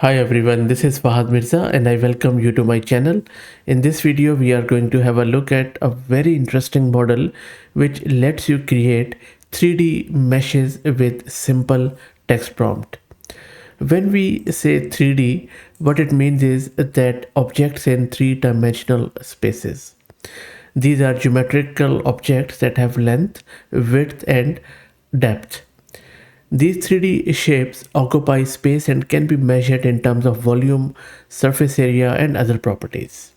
Hi everyone, this is Fahad Mirza and I welcome you to my channel. In this video, we are going to have a look at a very interesting model which lets you create 3D meshes with simple text prompt. When we say 3D, what it means is that objects in three-dimensional spaces. These are geometrical objects that have length, width, and depth. These 3D shapes occupy space and can be measured in terms of volume, surface area, and other properties.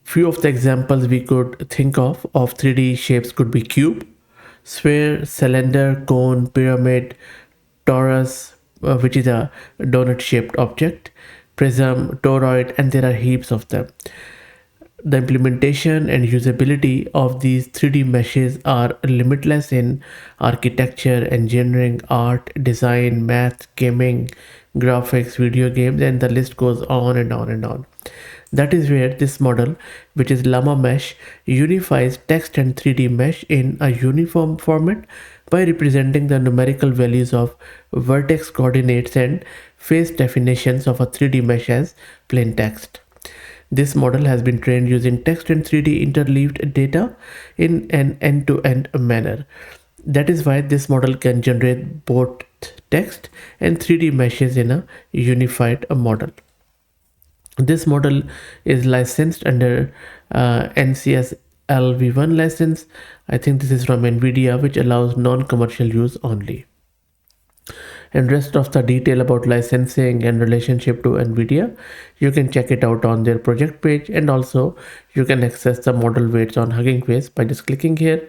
Few of the examples we could think of 3D shapes could be cube, sphere, cylinder, cone, pyramid, torus, which is a donut shaped object, prism, toroid, and there are heaps of them. The implementation and usability of these 3D meshes are limitless in architecture, engineering, art, design, math, gaming, graphics, video games, and the list goes on and on and on. That is where this model, which is Llama-Mesh, unifies text and 3D mesh in a uniform format by representing the numerical values of vertex coordinates and face definitions of a 3D mesh as plain text. This model has been trained using text and 3D interleaved data in an end-to-end manner. That is why this model can generate both text and 3D meshes in a unified model. This model is licensed under NCS LV1 license. I think this is from NVIDIA, which allows non-commercial use only. And rest of the detail about licensing and relationship to NVIDIA, you can check it out on their project page, and also you can access the model weights on Hugging Face by just clicking here.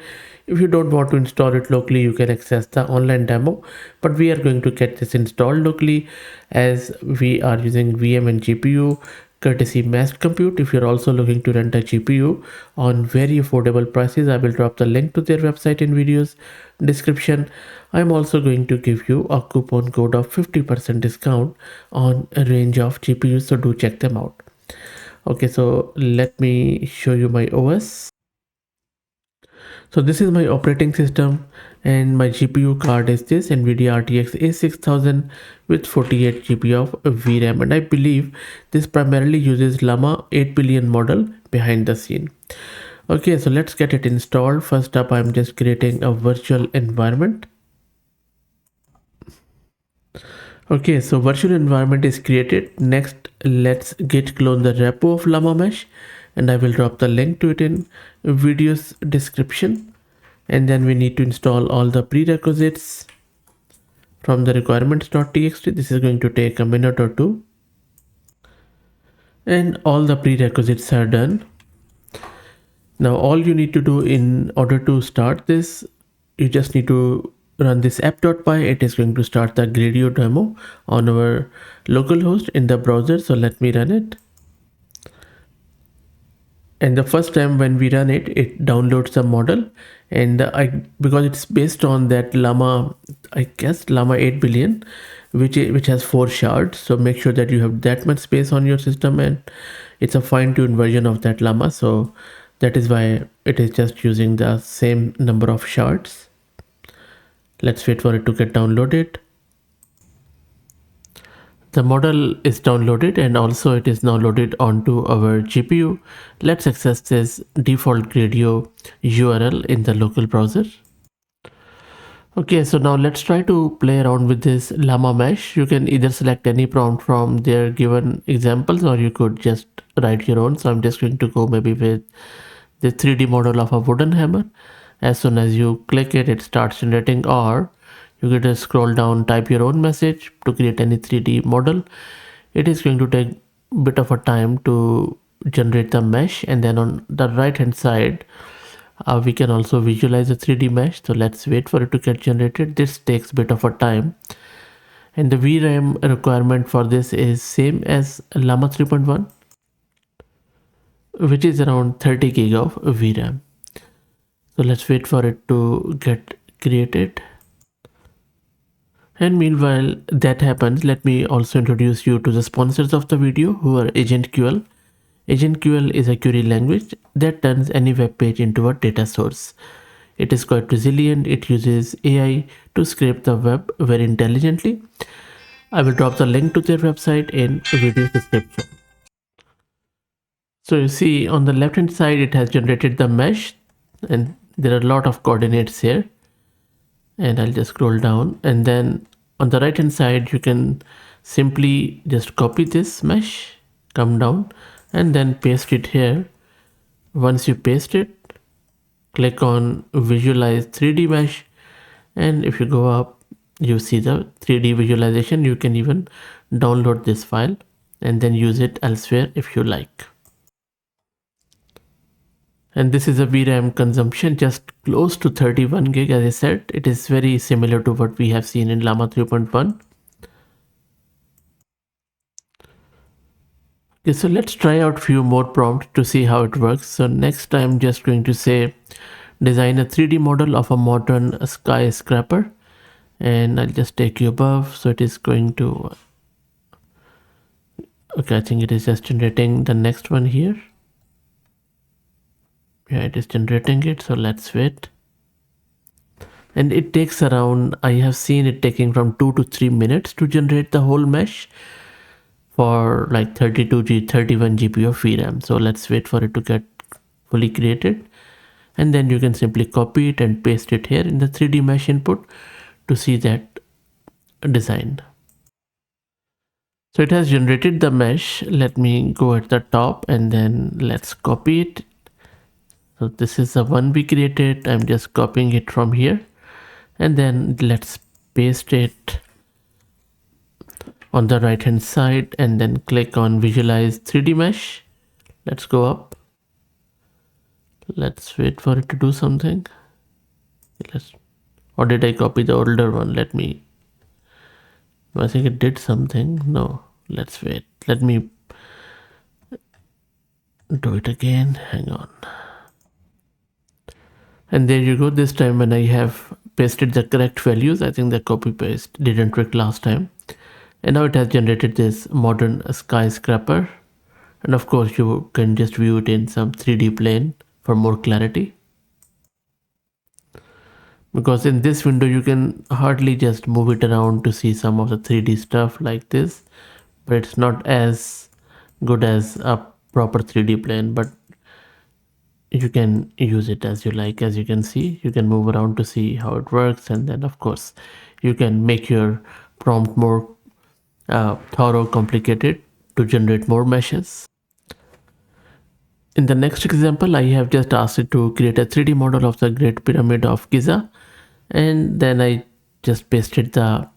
If you don't want to install it locally, you can access the online demo, but we are going to get this installed locally as we are using VM and GPU courtesy mass compute. If you're also looking to rent a GPU on very affordable prices, I will drop the link to their website in videos description. I'm also going to give you a coupon code of 50% discount on a range of GPUs, so do check them out. Okay, so let me show you my OS. So this is my operating system and my GPU card is this NVIDIA RTX A6000 with 48 GB of VRAM, and I believe this primarily uses Llama 8 billion model behind the scene. Okay, so let's get it installed. First up, I'm just creating a virtual environment. Okay, so virtual environment is created. Next, let's git clone the repo of Llama-Mesh, and I will drop the link to it in video's description. And then we need to install all the prerequisites from the requirements.txt. This is going to take a minute or two. And all the prerequisites are done. Now all you need to do in order to start this, you just need to run this app.py. It is going to start the Gradio demo on our localhost in the browser. So let me run it. And the first time when we run it, it downloads the model, and because it's based on that Llama 8 billion, which has 4 shards. So make sure that you have that much space on your system, and it's a fine-tuned version of that Llama. So that is why it is just using the same number of shards. Let's wait for it to get downloaded. The model is downloaded and also it is now loaded onto our GPU. Let's access this default Gradio URL in the local browser. Okay, so now let's try to play around with this Llama-Mesh. You can either select any prompt from their given examples, or you could just write your own. So I'm just going to go maybe with the 3D model of a wooden hammer. As soon as you click it, it starts generating, or you can just scroll down, type your own message to create any 3D model. It is going to take a bit of a time to generate the mesh, and then on the right hand side we can also visualize the 3D mesh. So let's wait for it to get generated. This takes a bit of a time, and the VRAM requirement for this is same as Llama 3.1, which is around 30 gig of VRAM. So let's wait for it to get created. And meanwhile that happens, let me also introduce you to the sponsors of the video, who are AgentQL. AgentQL is a query language that turns any web page into a data source. It is quite resilient. It uses AI to scrape the web very intelligently. I will drop the link to their website in video description. So you see on the left hand side it has generated the mesh, and there are a lot of coordinates here, and I'll just scroll down, and then on the right hand side you can simply just copy this mesh, come down and then paste it here. Once you paste it, click on visualize 3D mesh, and if you go up you see the 3D visualization. You can even download this file and then use it elsewhere if you like. And this is a VRAM consumption just close to 31 gig. As I said, it is very similar to what we have seen in Llama 3.1. Okay, so let's try out few more prompts to see how it works. So next I'm just going to say design a 3D model of a modern skyscraper, and I'll just take you above. So it is going to, okay, I think it is just generating the next one here. Yeah, it is generating it, so let's wait. And it takes around, I have seen it taking from 2 to 3 minutes to generate the whole mesh for like 31 GB of VRAM. So let's wait for it to get fully created, and then you can simply copy it and paste it here in the 3D mesh input to see that design. So it has generated the mesh. Let me go at the top and then let's copy it. So this is the one we created. I'm just copying it from here, and then let's paste it on the right hand side and then click on visualize 3D mesh. Let's go up. Let's wait for it to do something. Or did I copy the older one? I think it did something. No, let's wait. Let me do it again. Hang on. And there you go. This time when I have pasted the correct values, I think the copy paste didn't work last time. And now it has generated this modern skyscraper. And of course you can just view it in some 3D plane for more clarity. Because in this window you can hardly just move it around to see some of the 3D stuff like this. But it's not as good as a proper 3D plane, but you can use it as you like. As you can see, you can move around to see how it works, and then of course you can make your prompt more thorough, complicated to generate more meshes. In the next example, I have just asked it to create a 3D model of the Great Pyramid of Giza, and then I just pasted the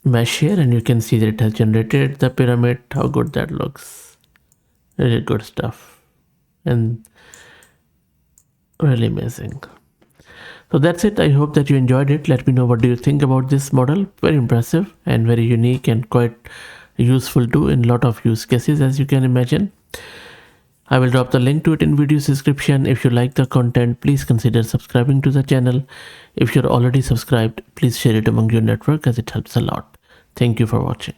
mesh here, and you can see that it has generated the pyramid. How good that looks. Really good stuff. And really amazing. So that's it. I hope that you enjoyed it. Let me know what do you think about this model. Very impressive and very unique and quite useful too in a lot of use cases, as you can imagine. I will drop the link to it in video description. If you like the content, please consider subscribing to the channel. If you're already subscribed, please share it among your network as it helps a lot. Thank you for watching.